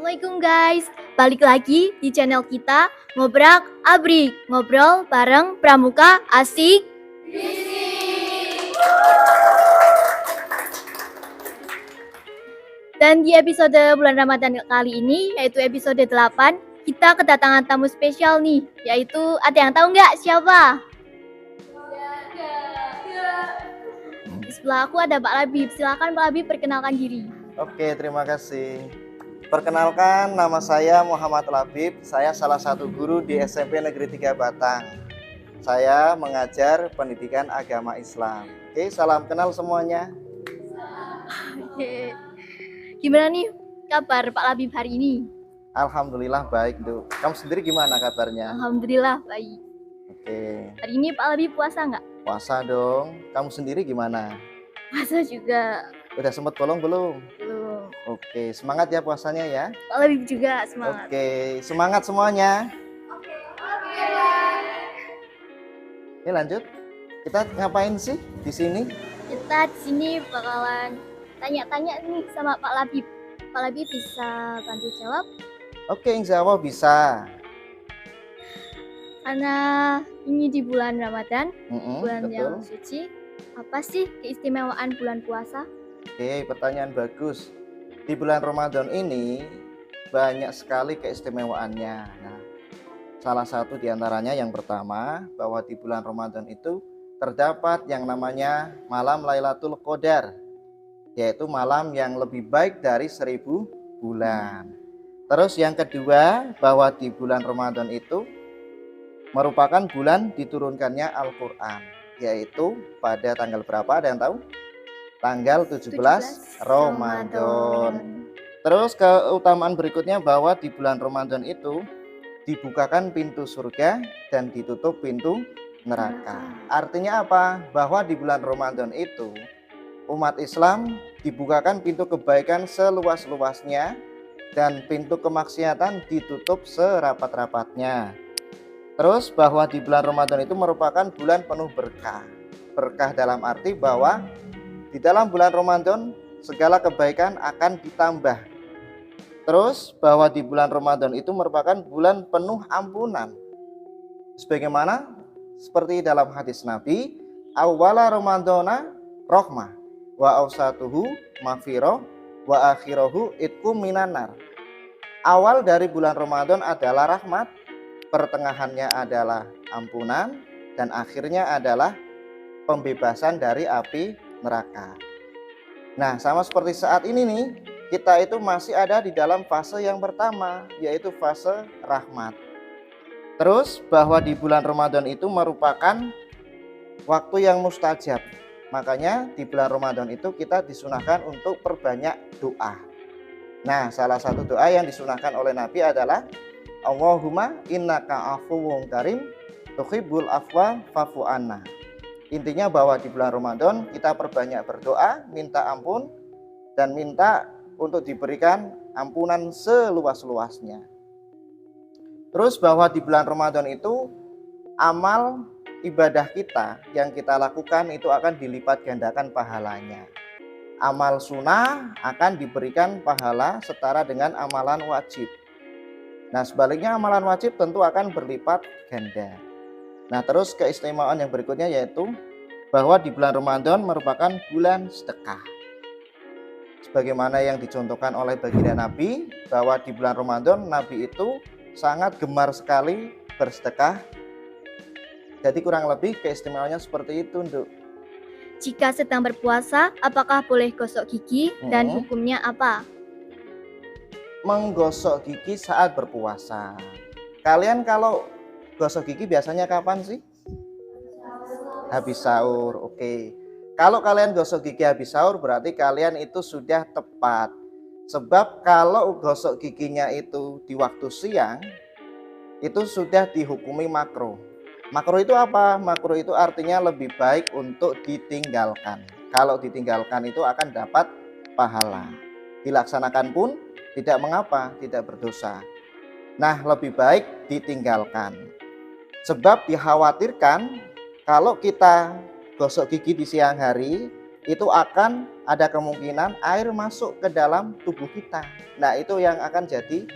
Assalamualaikum guys, balik lagi di channel kita Ngobrak Abrik, ngobrol bareng Pramuka Asik. Dan di episode bulan Ramadan kali ini, yaitu episode 8, kita kedatangan tamu spesial nih, yaitu ada yang tahu nggak siapa? Di sebelah aku ada Pak Labib, silakan Pak Labib perkenalkan diri. Oke, terima kasih. Perkenalkan, nama saya Muhammad Labib. Saya salah satu guru di SMP Negeri 3 Batang. Saya mengajar pendidikan agama Islam. Oke, salam kenal semuanya. Oke. Gimana nih kabar Pak Labib hari ini? Alhamdulillah baik, Du. Kamu sendiri gimana kabarnya? Alhamdulillah baik. Oke, Hari ini Pak Labib puasa nggak? puasa dong. Kamu sendiri gimana? Puasa juga. Udah sempet bolong belum? Belum. Oke, semangat ya puasanya ya. Pak Labib juga semangat. Oke, semangat semuanya. Oke, lanjut. Kita ngapain sih di sini? Kita di sini bakalan tanya-tanya nih sama Pak Labib. Pak Labib bisa bantu jawab Oke, insya Allah bisa. karena ini di bulan Ramadan, bulan Betul. yang suci. Apa sih keistimewaan bulan puasa? Oke, pertanyaan bagus. Di bulan Ramadan ini banyak sekali keistimewaannya. Nah, salah satu diantaranya yang pertama bahwa di bulan Ramadan itu terdapat yang namanya malam Lailatul Qadar, yaitu malam yang lebih baik dari 1000 bulan. Terus yang kedua bahwa di bulan Ramadan itu merupakan bulan diturunkannya Al-Quran, yaitu pada tanggal berapa, ada yang tahu? Tanggal 17 Ramadan. Terus keutamaan berikutnya bahwa di bulan Ramadan itu dibukakan pintu surga dan ditutup pintu neraka. Artinya apa? Bahwa di bulan Ramadan itu umat Islam dibukakan pintu kebaikan seluas-luasnya dan pintu kemaksiatan ditutup serapat-rapatnya. Terus bahwa di bulan Ramadan itu merupakan bulan penuh berkah. Berkah dalam arti bahwa di dalam bulan Ramadan segala kebaikan akan ditambah. Terus bahwa di bulan Ramadan itu merupakan bulan penuh ampunan. Sebagaimana seperti dalam hadis Nabi, awwala Ramadana rahmah wa awsatuhu maghfirah wa akhirahu itqum minanar. Awal dari bulan Ramadan adalah rahmat, pertengahannya adalah ampunan, dan akhirnya adalah pembebasan dari api neraka. Nah, sama seperti saat ini nih, kita itu masih ada di dalam fase yang pertama, yaitu fase rahmat. Terus bahwa di bulan Ramadan itu merupakan waktu yang mustajab. Makanya di bulan Ramadan itu kita disunahkan untuk perbanyak doa. Nah, salah satu doa yang disunahkan oleh Nabi adalah Allahumma innaka afuwwun karim tuhibbul afwa fa'fu anna. Intinya bahwa di bulan Ramadan kita perbanyak berdoa, minta ampun, dan minta untuk diberikan ampunan seluas-luasnya. Terus bahwa di bulan Ramadan itu amal ibadah kita yang kita lakukan itu akan dilipat gandakan pahalanya. Amal sunnah akan diberikan pahala setara dengan amalan wajib. Nah, sebaliknya amalan wajib tentu akan berlipat ganda. Nah, terus keistimewaan yang berikutnya yaitu bahwa di bulan Ramadan merupakan bulan sedekah. Sebagaimana yang dicontohkan oleh baginda Nabi, bahwa di bulan Ramadan Nabi itu sangat gemar sekali bersedekah. Jadi kurang lebih keistimewaannya seperti itu, Nduk. Jika sedang berpuasa, apakah boleh gosok gigi dan hukumnya apa? Menggosok gigi saat berpuasa. Kalian kalau gosok gigi biasanya kapan sih? Habis sahur. Oke. Kalau kalian gosok gigi habis sahur berarti kalian itu sudah tepat. Sebab kalau gosok giginya itu di waktu siang itu sudah dihukumi makruh. Makruh itu apa? Makruh itu artinya lebih baik untuk ditinggalkan. Kalau ditinggalkan itu akan dapat pahala. Dilaksanakan pun tidak mengapa, tidak berdosa. Nah, lebih baik ditinggalkan. Sebab dikhawatirkan kalau kita gosok gigi di siang hari itu akan ada kemungkinan air masuk ke dalam tubuh kita. Nah, itu yang akan jadi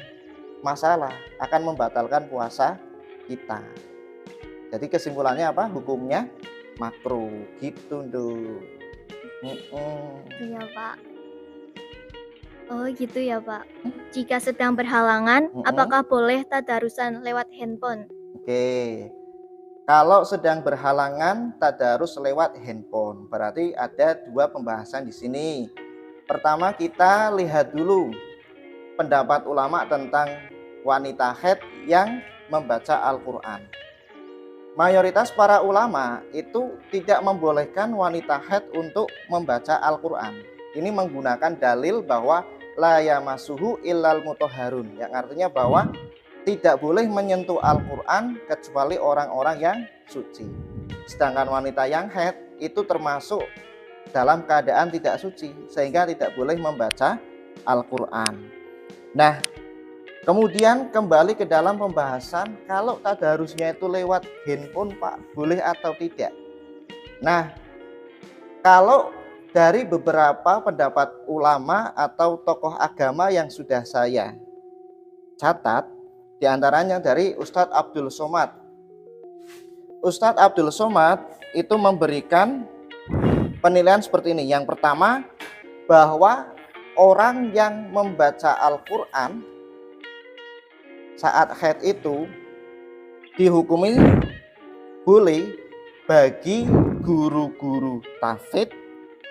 masalah, akan membatalkan puasa kita. Jadi kesimpulannya apa? Hukumnya makruh gitu, Nduk. Iya, Pak. Oh, gitu ya, Pak. Jika sedang berhalangan, apakah boleh tadarusan lewat handphone? Oke. Kalau sedang berhalangan tadarus lewat handphone, berarti ada dua pembahasan di sini. Pertama, kita lihat dulu pendapat ulama tentang wanita haid yang membaca Al-Qur'an. Mayoritas para ulama itu tidak membolehkan wanita haid untuk membaca Al-Qur'an. Ini menggunakan dalil bahwa la yamassuhu illal mutahharun, yang artinya bahwa tidak boleh menyentuh Al-Qur'an kecuali orang-orang yang suci. Sedangkan wanita yang haid itu termasuk dalam keadaan tidak suci, sehingga tidak boleh membaca Al-Qur'an. Nah, kemudian kembali ke dalam pembahasan kalau tadarusnya itu lewat handphone, Pak, boleh atau tidak? Nah, kalau dari beberapa pendapat ulama atau tokoh agama yang sudah saya catat, diantaranya dari Ustadz Abdul Somad. Ustadz Abdul Somad itu memberikan penilaian seperti ini. Yang pertama, bahwa orang yang membaca Al-Quran saat haid itu dihukumi boleh bagi guru-guru tahfidz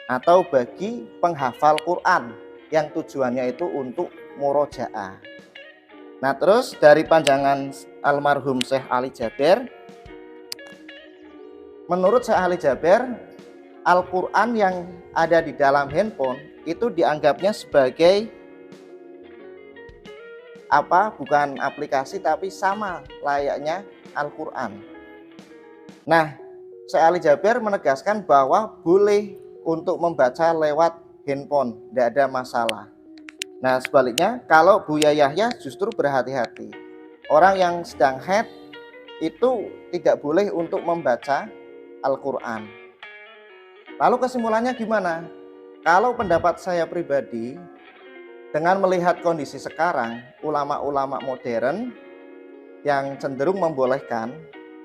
atau bagi penghafal Quran yang tujuannya itu untuk murojaah. Nah, terus dari panjangan almarhum Syekh Ali Jaber, menurut Syekh Ali Jaber, Al-Quran yang ada di dalam handphone itu dianggapnya sebagai bukan aplikasi, tapi sama layaknya Al-Quran. Nah, Syekh Ali Jaber menegaskan bahwa boleh untuk membaca lewat handphone, tidak ada masalah. Nah, sebaliknya kalau Buya Yahya justru berhati-hati. Orang yang sedang haid itu tidak boleh untuk membaca Al-Quran. Lalu kesimpulannya gimana? Kalau pendapat saya pribadi, dengan melihat kondisi sekarang, ulama-ulama modern yang cenderung membolehkan,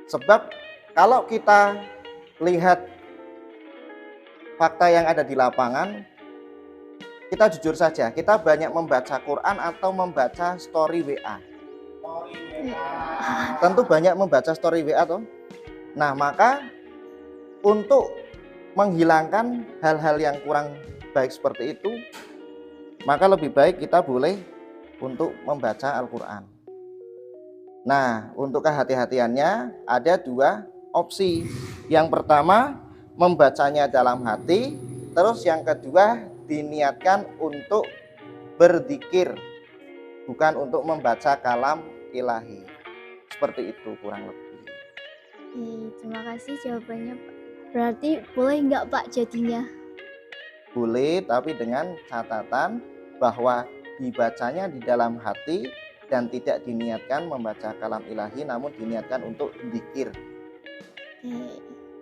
sebab kalau kita lihat fakta yang ada di lapangan, kita jujur saja, kita banyak membaca Quran atau membaca story WA. Tentu banyak membaca story WA toh. Nah, maka untuk menghilangkan hal-hal yang kurang baik seperti itu, maka lebih baik kita boleh untuk membaca Al-Quran. Nah, untuk kehati-hatiannya ada dua opsi. Yang pertama, membacanya dalam hati, terus yang kedua diniatkan untuk berzikir, bukan untuk membaca kalam ilahi. Seperti itu kurang lebih. Terima kasih jawabannya, Pak. Berarti boleh nggak, Pak, jadinya? Boleh, tapi dengan catatan bahwa dibacanya di dalam hati dan tidak diniatkan membaca kalam ilahi, namun diniatkan untuk zikir.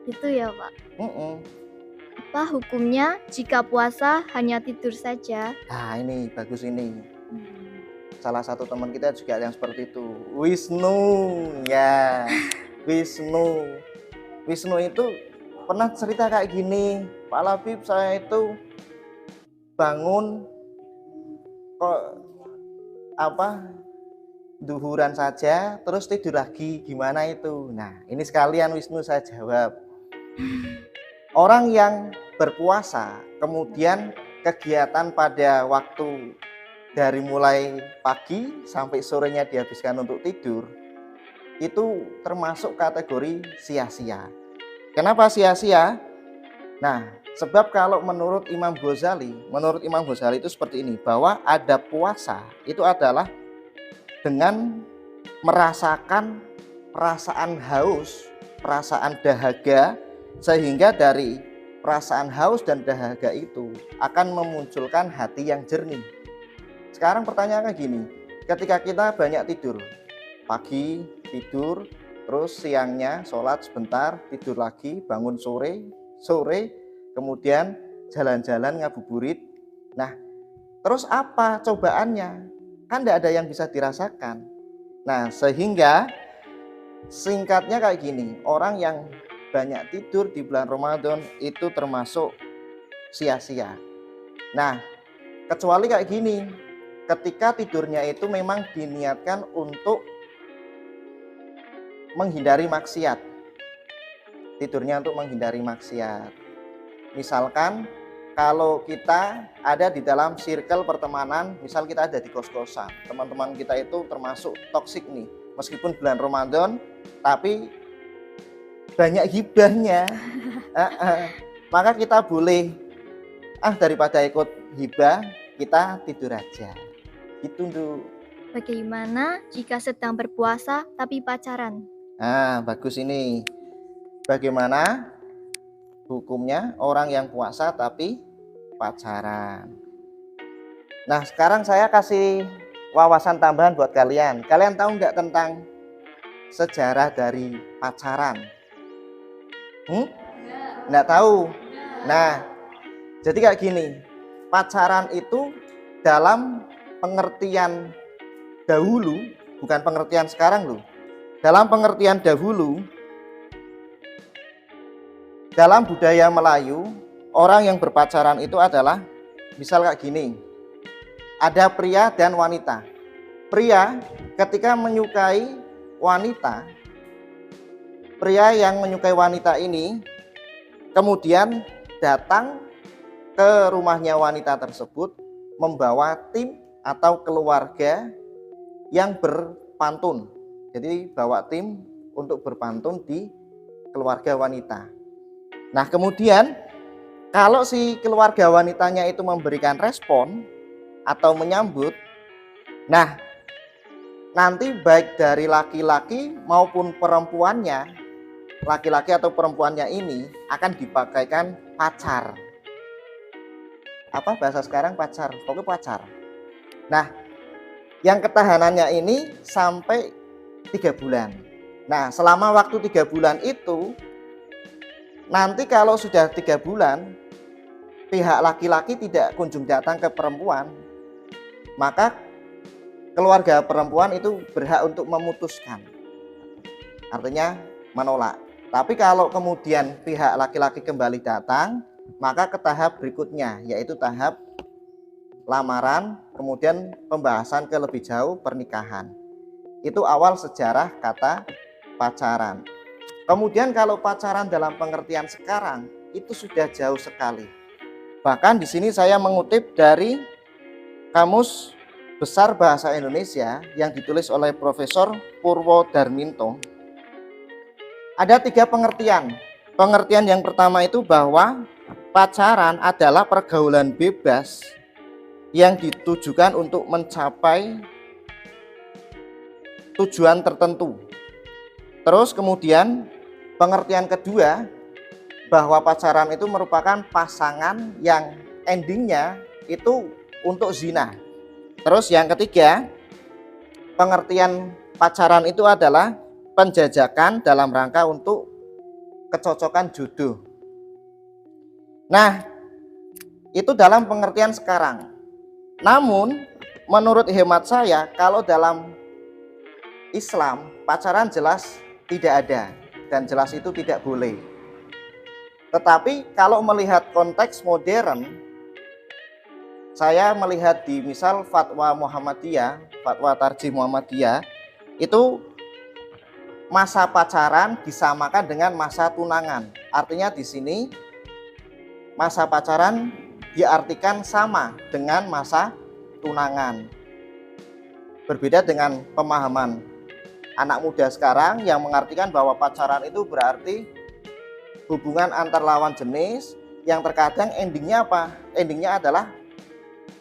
Itu ya, Pak. Apa hukumnya jika puasa hanya tidur saja? Nah, ini bagus ini. Salah satu teman kita juga yang seperti itu. Wisnu, ya. Wisnu itu pernah cerita kayak gini. Pak Labib, saya itu bangun kok duhuran saja terus tidur lagi, gimana itu? Nah, ini sekalian Wisnu saya jawab. Orang yang berpuasa kemudian kegiatan pada waktu dari mulai pagi sampai sorenya dihabiskan untuk tidur, itu termasuk kategori sia-sia. Kenapa sia-sia? Nah, sebab kalau menurut Imam Ghazali itu seperti ini, bahwa ada puasa itu adalah dengan merasakan perasaan haus, perasaan dahaga, sehingga dari perasaan haus dan dahaga itu akan memunculkan hati yang jernih. Sekarang pertanyaannya gini, ketika kita banyak tidur, pagi tidur, terus siangnya sholat sebentar, tidur lagi, bangun sore, kemudian jalan-jalan, ngabuburit. Nah, terus apa cobaannya? Kan tidak ada yang bisa dirasakan. Nah, sehingga singkatnya kayak gini, orang yang banyak tidur di bulan Ramadan itu termasuk sia-sia. Nah, kecuali kayak gini, ketika tidurnya itu memang diniatkan untuk menghindari maksiat. Tidurnya untuk menghindari maksiat. Misalkan kalau kita ada di dalam circle pertemanan, misal kita ada di kos-kosan, teman-teman kita itu termasuk toksik nih, meskipun bulan Ramadan, tapi banyak hibahnya, maka kita boleh, daripada ikut hibah, kita tidur aja, gitu tuh. Bagaimana jika sedang berpuasa tapi pacaran? Bagus ini. Bagaimana hukumnya orang yang puasa tapi pacaran? Nah, sekarang saya kasih wawasan tambahan buat kalian. Kalian tahu nggak tentang sejarah dari pacaran? Nggak tahu. Nah, jadi kayak gini, pacaran itu dalam pengertian dahulu, bukan pengertian sekarang loh. Dalam pengertian dahulu, dalam budaya Melayu, orang yang berpacaran itu adalah, misal kayak gini, ada pria dan wanita. Pria ketika menyukai wanita, pria yang menyukai wanita ini kemudian datang ke rumahnya wanita tersebut membawa tim atau keluarga yang berpantun. Jadi bawa tim untuk berpantun di keluarga wanita. Nah, kemudian kalau si keluarga wanitanya itu memberikan respon atau menyambut, nah nanti baik dari laki-laki maupun perempuannya, laki-laki atau perempuannya ini akan dipakaikan pacar. Apa bahasa sekarang pacar? Pokoknya pacar. Nah, yang ketahanannya ini sampai 3 bulan. Nah, selama waktu 3 bulan itu, nanti kalau sudah 3 bulan, pihak laki-laki tidak kunjung datang ke perempuan, maka keluarga perempuan itu berhak untuk memutuskan. Artinya menolak. Tapi kalau kemudian pihak laki-laki kembali datang, maka ke tahap berikutnya, yaitu tahap lamaran, kemudian pembahasan ke lebih jauh pernikahan. Itu awal sejarah kata pacaran. Kemudian kalau pacaran dalam pengertian sekarang itu sudah jauh sekali. Bahkan di sini saya mengutip dari Kamus Besar Bahasa Indonesia yang ditulis oleh Profesor Purwo Darminto. Ada 3 pengertian. Pengertian yang pertama itu bahwa pacaran adalah pergaulan bebas yang ditujukan untuk mencapai tujuan tertentu. Terus kemudian pengertian kedua bahwa pacaran itu merupakan pasangan yang endingnya itu untuk zina. Terus yang ketiga, pengertian pacaran itu adalah penjajakan dalam rangka untuk kecocokan jodoh. Nah, itu dalam pengertian sekarang. Namun, menurut hemat saya, kalau dalam Islam, pacaran jelas tidak ada dan jelas itu tidak boleh. Tetapi kalau melihat konteks modern, saya melihat di misal fatwa Muhammadiyah, fatwa Tarjih Muhammadiyah, itu masa pacaran disamakan dengan masa tunangan. Artinya di sini masa pacaran diartikan sama dengan masa tunangan. Berbeda dengan pemahaman anak muda sekarang yang mengartikan bahwa pacaran itu berarti hubungan antar lawan jenis yang terkadang endingnya apa? Endingnya adalah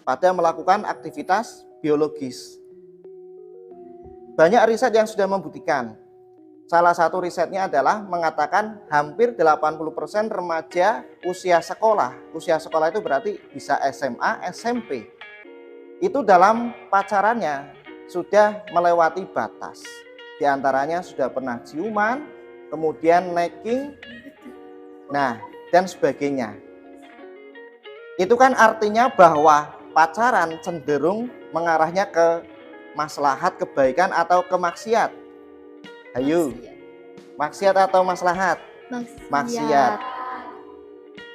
pada melakukan aktivitas biologis. Banyak riset yang sudah membuktikan. Salah satu risetnya adalah mengatakan hampir 80% remaja usia sekolah. Usia sekolah itu berarti bisa SMA, SMP. Itu dalam pacarannya sudah melewati batas. Di antaranya sudah pernah ciuman, kemudian necking, nah dan sebagainya. Itu kan artinya bahwa pacaran cenderung mengarahnya ke maslahat, kebaikan atau ke maksiat. Ayo, maksiat atau maslahat? Maksiat.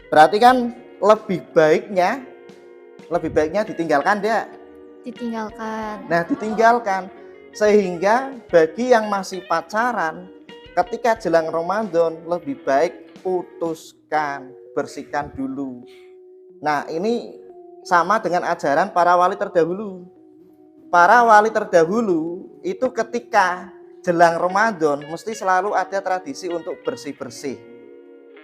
Berarti kan lebih baiknya ditinggalkan enggak? Ditinggalkan. Nah, ditinggalkan. Sehingga bagi yang masih pacaran, ketika jelang Ramadan lebih baik putuskan, bersihkan dulu. Nah, ini sama dengan ajaran para wali terdahulu. Para wali terdahulu itu ketika jelang Ramadan mesti selalu ada tradisi untuk bersih-bersih.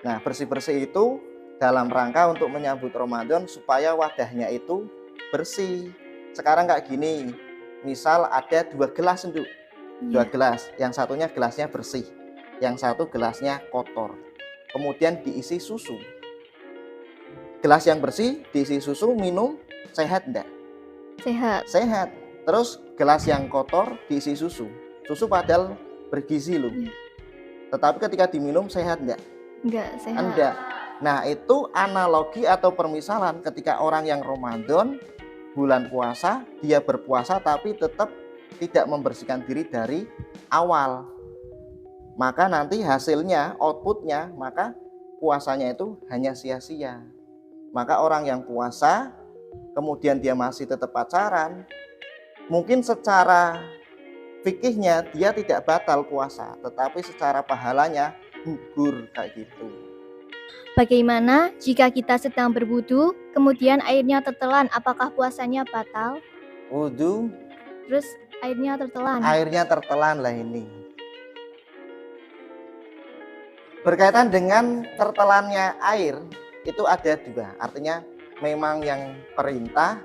Nah, bersih-bersih itu dalam rangka untuk menyambut Ramadan supaya wadahnya itu bersih. Sekarang kayak gini, misal ada 2 gelas untuk 2 gelas, yang satunya gelasnya bersih, yang satu gelasnya kotor. Kemudian diisi susu. Gelas yang bersih diisi susu, minum sehat enggak? Sehat. Terus gelas yang kotor diisi susu. Susu padahal bergizi loh. Tetapi ketika diminum sehat enggak? Enggak sehat. Enggak. Nah, itu analogi atau permisalan ketika orang yang Ramadan bulan puasa, dia berpuasa tapi tetap tidak membersihkan diri dari awal. Maka nanti hasilnya, outputnya, maka puasanya itu hanya sia-sia. Maka orang yang puasa, kemudian dia masih tetap pacaran, mungkin secara fikihnya dia tidak batal puasa, tetapi secara pahalanya gugur kayak gitu. Bagaimana jika kita sedang berwudu, kemudian airnya tertelan, apakah puasanya batal? Wudu, Terus airnya tertelan. airnya tertelan lah ini. Berkaitan dengan tertelannya air, itu ada 2. Artinya memang yang perintah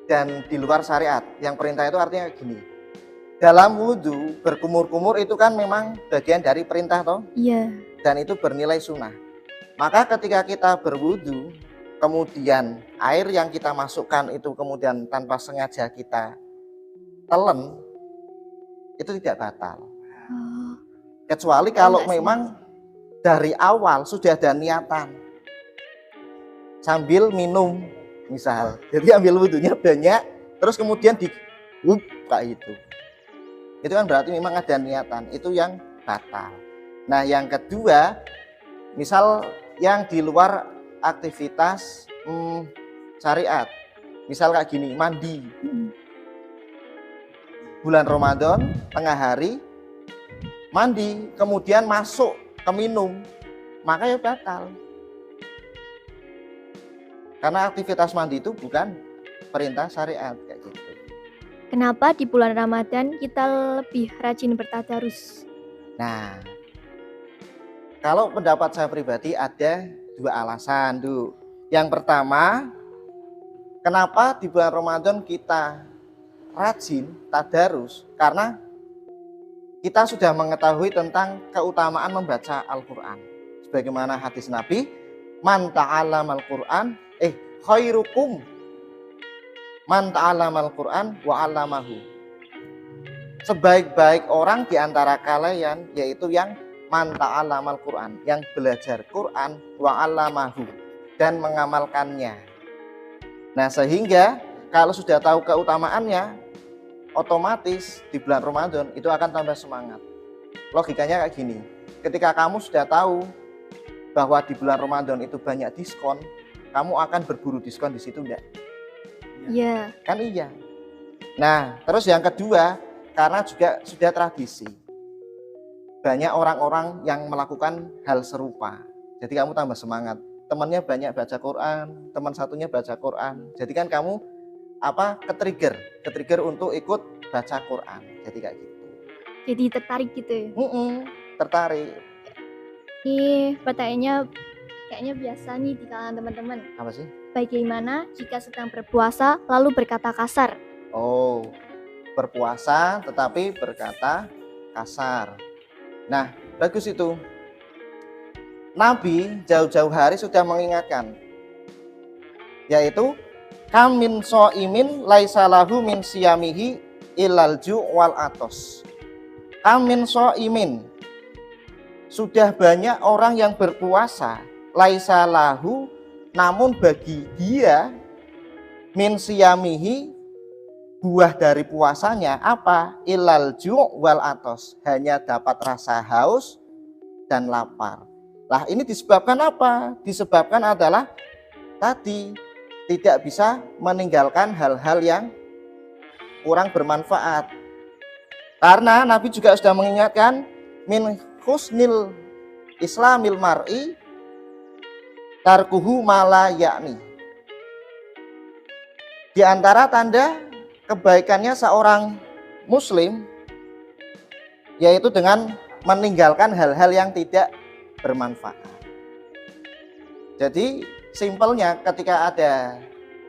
dan di luar syariat. Yang perintah itu artinya gini. Dalam wudu, berkumur-kumur itu kan memang bagian dari perintah toh? Iya. Dan itu bernilai sunnah. Maka ketika kita berwudu, kemudian air yang kita masukkan itu kemudian tanpa sengaja kita telan, itu tidak batal. Kecuali kalau memang dari awal sudah ada niatan sambil minum misal. Jadi ambil wudunya banyak, terus kemudian kayak itu. Itu kan berarti memang ada niatan, itu yang batal. Nah, yang kedua, misal yang di luar aktivitas syariat, misal kayak gini, mandi bulan Ramadan tengah hari, mandi kemudian masuk ke minum, maka ya batal, karena aktivitas mandi itu bukan perintah syariat kayak gitu. Kenapa di bulan Ramadan kita lebih rajin bertadarus? Nah, kalau pendapat saya pribadi ada 2 alasan tuh. Yang pertama, kenapa di bulan Ramadan kita rajin tadarus? Karena kita sudah mengetahui tentang keutamaan membaca Al-Quran. Sebagaimana hadis Nabi, man ta'allamal Quran khairukum man ta'allamal Quran wa 'allamahu. Sebaik-baik orang di antara kalian yaitu yang man ta'allamal Quran, yang belajar Quran wa 'allamahu dan mengamalkannya. Nah, sehingga kalau sudah tahu keutamaannya, otomatis di bulan Ramadan itu akan tambah semangat. Logikanya kayak gini, ketika kamu sudah tahu bahwa di bulan Ramadan itu banyak diskon, kamu akan berburu diskon di situ enggak? Iya. Kan iya. Nah, terus yang kedua, karena juga sudah tradisi. Banyak orang-orang yang melakukan hal serupa. Jadi kamu tambah semangat. Temannya banyak baca Quran, teman satunya baca Quran. Jadi kan kamu ke-trigger untuk ikut baca Quran. Jadi kayak gitu. Jadi tertarik gitu ya? Tertarik. Ini pertanyaannya kayaknya biasa nih di kalangan teman-teman. Apa sih? Bagaimana jika sedang berpuasa lalu berkata kasar? Oh, berpuasa tetapi berkata kasar. Nah, bagus itu. Nabi jauh-jauh hari sudah mengingatkan, yaitu kam min so'imin laisa lahu min siyamihi ilal ju' wal atos. Kam min so'imin, sudah banyak orang yang berpuasa, laisa lahu namun bagi dia min siyamihi, buah dari puasanya apa? Ilal ju' wal atos, hanya dapat rasa haus dan lapar. Lah ini disebabkan apa? Disebabkan adalah tadi tidak bisa meninggalkan hal-hal yang kurang bermanfaat. Karena Nabi juga sudah mengingatkan min husnil islamil mar'i tarkuhu mala yakni. Di antara tanda kebaikannya seorang muslim yaitu dengan meninggalkan hal-hal yang tidak bermanfaat. Jadi simpelnya ketika ada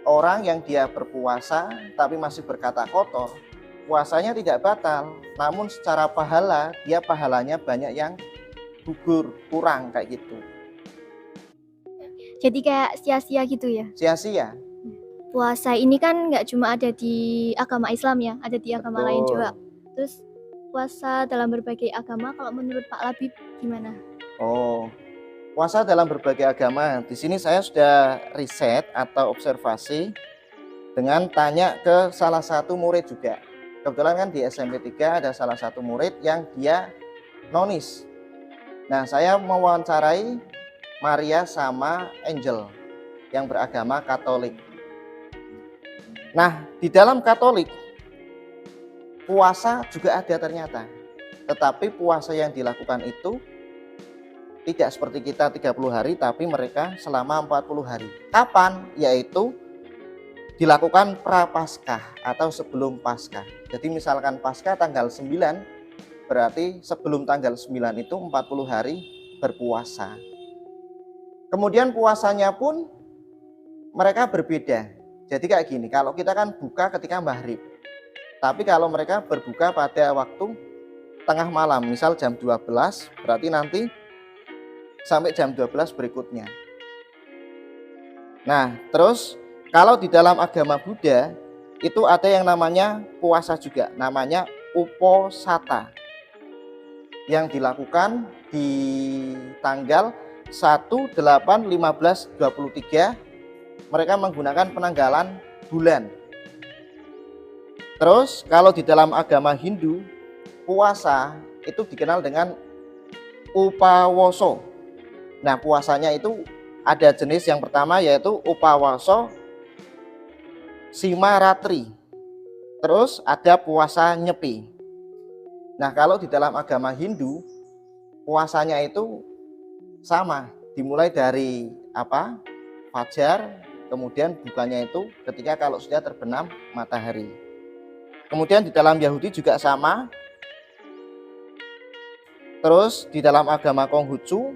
orang yang dia berpuasa tapi masih berkata kotor, puasanya tidak batal, namun secara pahala dia pahalanya banyak yang gugur, kurang kayak gitu. Jadi kayak sia-sia gitu ya. Sia-sia. Puasa ini kan nggak cuma ada di agama Islam ya, ada di agama lain juga. Terus puasa dalam berbagai agama, kalau menurut Pak Labib gimana? Oh, puasa dalam berbagai agama. Di sini saya sudah riset atau observasi dengan tanya ke salah satu murid juga. Kebetulan kan di SMP 3 ada salah satu murid yang dia nonis. Nah, saya mewawancarai Maria sama Angel yang beragama Katolik. Nah, di dalam Katolik puasa juga ada ternyata. Tetapi puasa yang dilakukan itu tidak seperti kita 30 hari, tapi mereka selama 40 hari. Kapan? Yaitu dilakukan prapaskah atau sebelum Paskah. Jadi misalkan Paskah tanggal 9, berarti sebelum tanggal 9 itu 40 hari berpuasa. Kemudian puasanya pun mereka berbeda. Jadi kayak gini, kalau kita kan buka ketika maghrib. Tapi kalau mereka berbuka pada waktu tengah malam, misal jam 12, berarti nanti sampai jam 12 berikutnya. Nah, terus kalau di dalam agama Buddha itu ada yang namanya puasa juga, namanya uposata, yang dilakukan di tanggal 1, 8, 15, 23. Mereka menggunakan penanggalan bulan. Terus kalau di dalam agama Hindu, puasa itu dikenal dengan upawoso. Nah, puasanya itu ada jenis yang pertama yaitu upawoso simaratri. Terus ada puasa nyepi. Nah, kalau di dalam agama Hindu, puasanya itu sama, dimulai dari fajar, kemudian bukanya itu ketika kalau sudah terbenam matahari. Kemudian di dalam Yahudi juga sama. Terus di dalam agama Konghucu,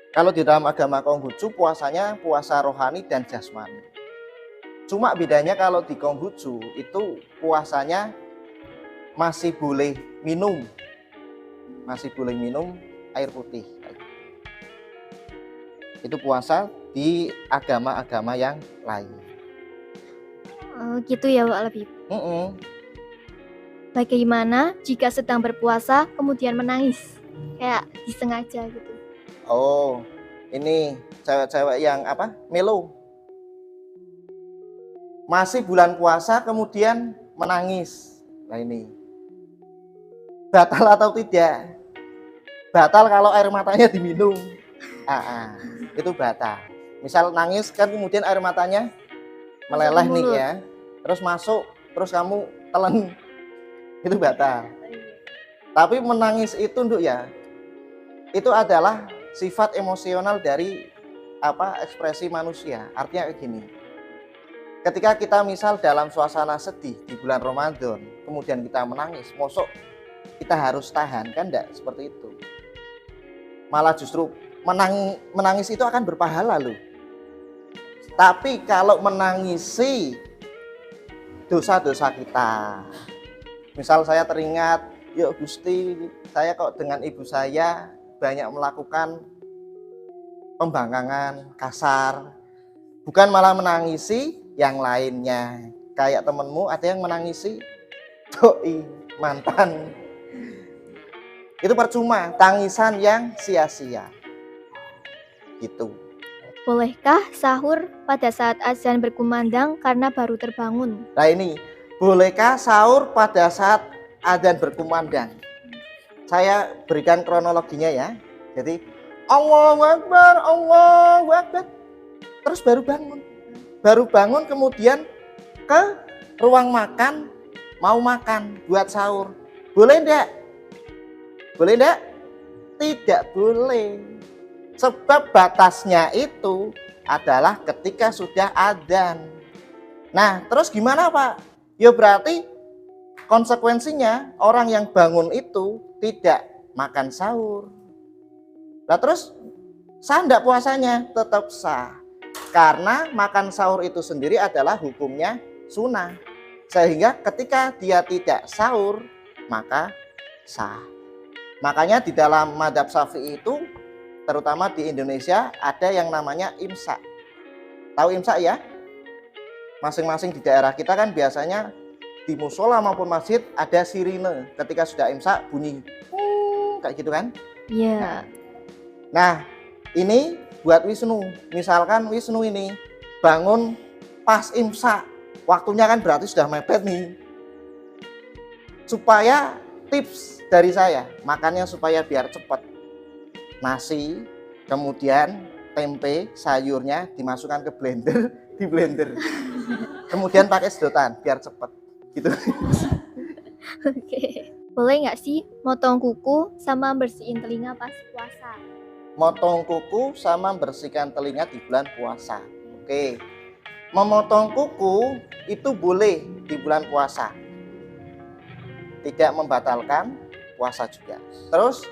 kalau di dalam agama Konghucu puasanya puasa rohani dan jasmani. Cuma bedanya kalau di Konghucu itu puasanya masih boleh minum air putih. Itu puasa di agama-agama yang lain. Gitu ya Pak Labib. Bagaimana jika sedang berpuasa kemudian menangis? Kayak disengaja gitu. Oh, ini cewek-cewek yang melo. Masih bulan puasa kemudian menangis. Nah ini batal atau tidak? Batal kalau air matanya diminum. Itu batal. Misal nangis kan kemudian air matanya meleleh nih ya, terus masuk, terus kamu telan, itu batal. Tapi menangis itu itu adalah sifat emosional dari ekspresi manusia. Artinya kayak gini, ketika kita misal dalam suasana sedih di bulan Ramadan, kemudian kita menangis, mosok kita harus tahan, kan enggak seperti itu. Malah justru menangis itu akan berpahala loh. Tapi kalau menangisi dosa-dosa kita, misal saya teringat, yuk Gusti, saya kok dengan ibu saya banyak melakukan pembangkangan kasar, bukan malah menangisi yang lainnya. Kayak temenmu ada yang menangisi doi mantan, itu percuma, tangisan yang sia-sia gitu. Bolehkah sahur pada saat azan berkumandang karena baru terbangun? Nah ini, bolehkah sahur pada saat adzan berkumandang? Saya berikan kronologinya ya. Jadi Allahu Akbar, Allahu Akbar. Terus baru bangun. Baru bangun kemudian ke ruang makan, mau makan buat sahur. Boleh enggak? Boleh enggak? Tidak boleh. Sebab batasnya itu adalah ketika sudah adzan. Nah, terus gimana Pak? Ya berarti konsekuensinya orang yang bangun itu tidak makan sahur. Nah terus sah enggak puasanya? Tetap sah. Karena makan sahur itu sendiri adalah hukumnya sunnah. Sehingga ketika dia tidak sahur, maka sah. Makanya di dalam mazhab Syafi'i itu, terutama di Indonesia, ada yang namanya imsak. Tahu imsak ya? Masing-masing di daerah kita kan biasanya di musola maupun masjid ada sirine. Ketika sudah imsak bunyi kayak gitu kan? Iya. Nah, ini buat Wisnu. Misalkan Wisnu ini bangun pas imsak, waktunya kan berarti sudah mepet nih. Supaya tips dari saya, makannya supaya biar cepat. Nasi, kemudian tempe, sayurnya dimasukkan ke blender, di blender. Kemudian pakai sedotan biar cepat. Gitu. Oke. Boleh nggak sih motong kuku sama bersihin telinga pas puasa? Motong kuku sama bersihkan telinga di bulan puasa. Oke. Memotong kuku itu boleh di bulan puasa. Tidak membatalkan puasa juga. Terus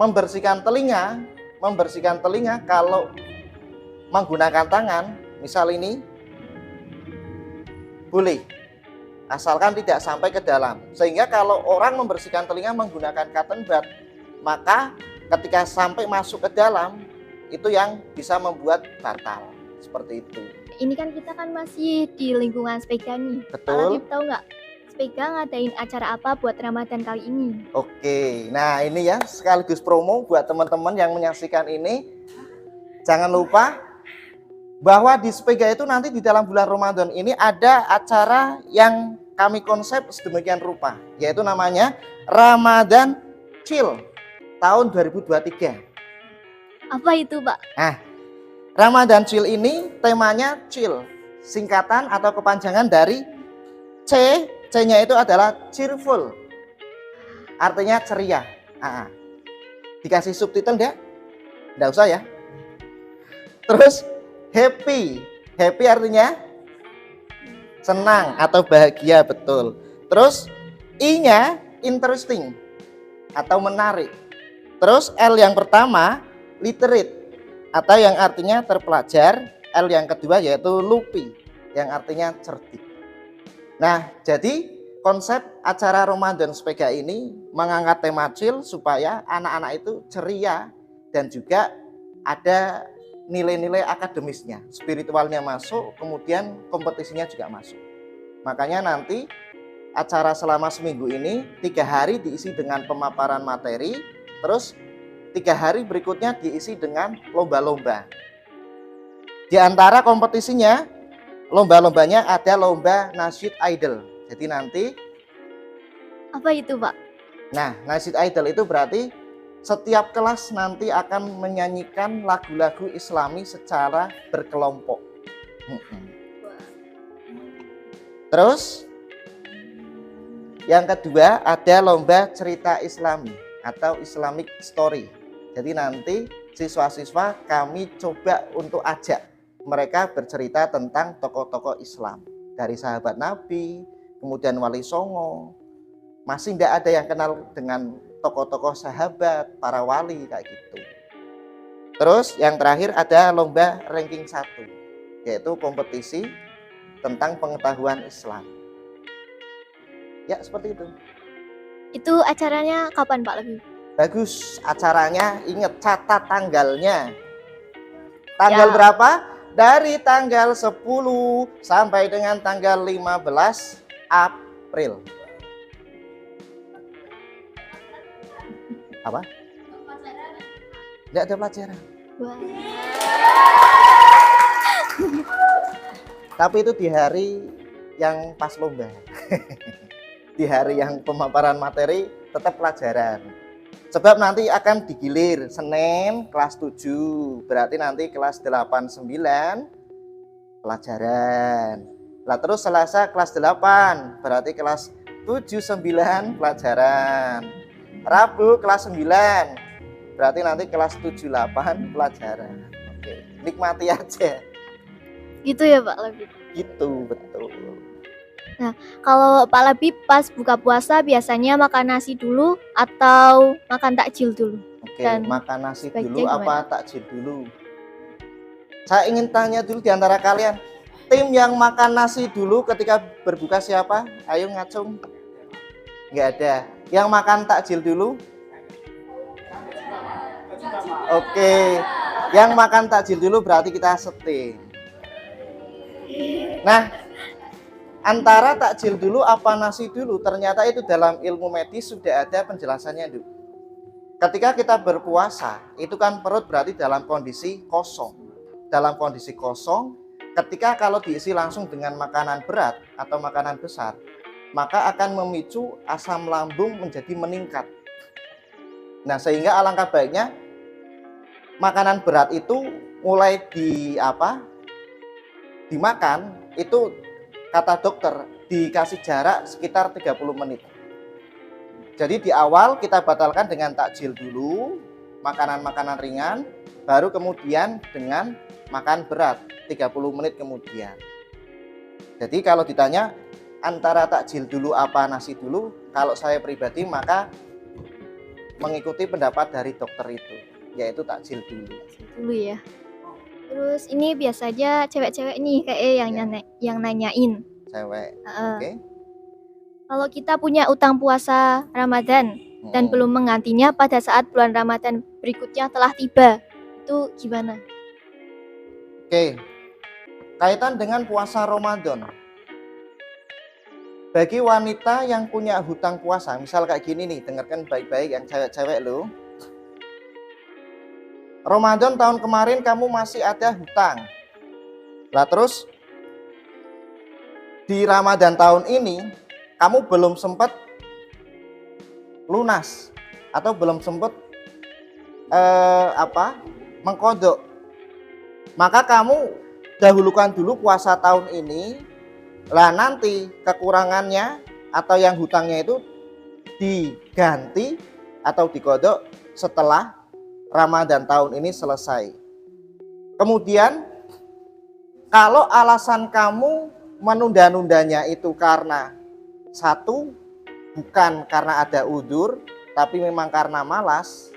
membersihkan telinga kalau menggunakan tangan, misal ini boleh. Asalkan tidak sampai ke dalam. Sehingga kalau orang membersihkan telinga menggunakan cotton bud, maka ketika sampai masuk ke dalam itu yang bisa membuat batal. Seperti itu. Ini kan kita kan masih di lingkungan Spega nih. Pak Betul. Latif tahu nggak Spega ngadain acara apa buat Ramadan kali ini? Oke, nah ini ya sekaligus promo buat teman-teman yang menyaksikan ini. Jangan lupa bahwa di Spega itu nanti di dalam bulan Ramadan ini ada acara yang kami konsep sedemikian rupa, yaitu namanya Ramadan Chill tahun 2023. Apa itu, Pak? Nah, Ramadan Chill ini temanya chill, singkatan atau kepanjangan dari C-nya itu adalah cheerful, artinya ceria. Dikasih subtitle enggak? Enggak usah ya. Terus happy artinya senang atau bahagia, betul. Terus I-nya interesting atau menarik. Terus L yang pertama literate atau yang artinya terpelajar. L yang kedua yaitu lupi yang artinya cerdik. Nah, jadi konsep acara Ramadan Spega ini mengangkat tema chill supaya anak-anak itu ceria dan juga ada nilai-nilai akademisnya, spiritualnya masuk, kemudian kompetisinya juga masuk. Makanya nanti acara selama seminggu ini 3 hari diisi dengan pemaparan materi, terus 3 hari berikutnya diisi dengan lomba-lomba. Di antara kompetisinya, lomba-lombanya ada lomba nasyid idol. Jadi nanti apa itu, Pak? Nah, nasyid idol itu berarti setiap kelas nanti akan menyanyikan lagu-lagu Islami secara berkelompok. Terus yang kedua ada lomba cerita Islami atau Islamic Story. Jadi nanti siswa-siswa kami coba untuk ajak mereka bercerita tentang tokoh-tokoh Islam. Dari sahabat Nabi, kemudian Wali Songo. Masih tidak ada yang kenal dengan tokoh-tokoh sahabat, para wali kayak gitu. Terus yang terakhir ada lomba ranking 1, yaitu kompetisi tentang pengetahuan Islam. Ya seperti itu. Itu acaranya kapan, Pak Lebih? Bagus, acaranya ingat catat tanggalnya. Tanggal berapa? Dari tanggal 10 sampai dengan tanggal 15 April. Apa? Tidak ada pelajaran. Wah. Tapi itu di hari yang pas lomba. Di hari yang pemaparan materi tetap pelajaran. Sebab nanti akan digilir Senin kelas 7, berarti nanti kelas 8, 9 pelajaran. Lah terus Selasa kelas 8, berarti kelas 7, 9 pelajaran. Rabu kelas 9, berarti nanti kelas 7, 8 pelajaran. Oke, nikmati aja. Gitu ya Pak Labib. Gitu, betul. Nah, kalau Pak Labib pas buka puasa biasanya makan nasi dulu atau makan takjil dulu? Oke, Dan makan nasi dulu sebaiknya apa takjil dulu? Saya ingin tanya dulu di antara kalian, tim yang makan nasi dulu ketika berbuka siapa? Ayo ngacung. Nggak ada. Yang makan takjil dulu? Oke, yang makan takjil dulu berarti kita setim. Nah, antara takjil dulu apa nasi dulu, ternyata itu dalam ilmu medis sudah ada penjelasannya dulu. Ketika kita berpuasa, itu kan perut berarti dalam kondisi kosong. Dalam kondisi kosong, ketika kalau diisi langsung dengan makanan berat atau makanan besar, maka akan memicu asam lambung menjadi meningkat. Nah, sehingga alangkah baiknya makanan berat itu mulai dimakan itu, kata dokter, dikasih jarak sekitar 30 menit. Jadi di awal kita batalkan dengan takjil dulu, makanan-makanan ringan, baru kemudian dengan makan berat 30 menit kemudian. Jadi kalau ditanya antara takjil dulu apa nasi dulu, kalau saya pribadi maka mengikuti pendapat dari dokter itu, yaitu takjil dulu. dulu ya. Terus ini biasa aja cewek-cewek nih kayak yang nanyain. Cewek. Heeh. Oke. Kalau kita punya utang puasa Ramadan dan belum menggantinya pada saat bulan Ramadan berikutnya telah tiba, itu gimana? Oke. Kaitan dengan puasa Ramadan. Bagi wanita yang punya hutang puasa, misal kayak gini nih, dengarkan baik-baik yang cewek-cewek lo. Ramadan tahun kemarin kamu masih ada hutang. Lah terus di Ramadan tahun ini kamu belum sempat lunas atau belum sempat mengkodok. Maka kamu dahulukan dulu puasa tahun ini. Lah nanti kekurangannya atau yang hutangnya itu diganti atau dikodok setelah Ramadan tahun ini selesai. Kemudian kalau alasan kamu menunda-nundanya itu karena satu, bukan karena ada udzur, tapi memang karena malas,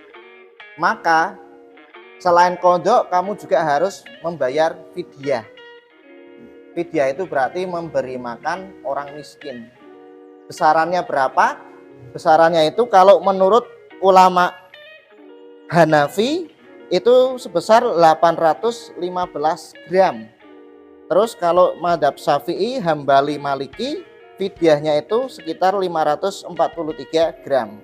maka selain kodok kamu juga harus membayar fidyah. Fidyah itu berarti memberi makan orang miskin. Besarannya berapa? Besarannya itu kalau menurut ulama Hanafi itu sebesar 815 gram. Terus kalau madhab Syafi'i, Hambali, Maliki, fidyahnya itu sekitar 543 gram.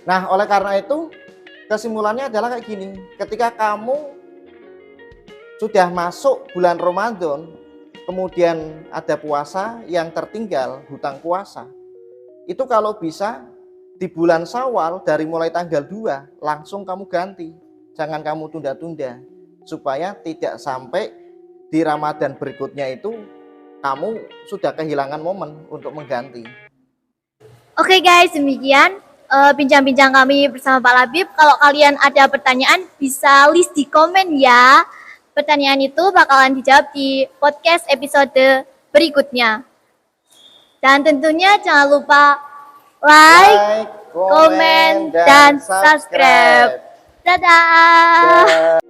Nah, oleh karena itu kesimpulannya adalah kayak gini. Ketika kamu sudah masuk bulan Ramadan, kemudian ada puasa yang tertinggal, hutang puasa, itu kalau bisa di bulan Syawal dari mulai tanggal 2 langsung kamu ganti. Jangan kamu tunda-tunda supaya tidak sampai di Ramadan berikutnya itu kamu sudah kehilangan momen untuk mengganti. Oke guys, demikian bincang-bincang kami bersama Pak Labib. Kalau kalian ada pertanyaan bisa list di komen ya. Pertanyaan itu bakalan dijawab di podcast episode berikutnya. Dan tentunya jangan lupa like, komen, dan subscribe. Dadah!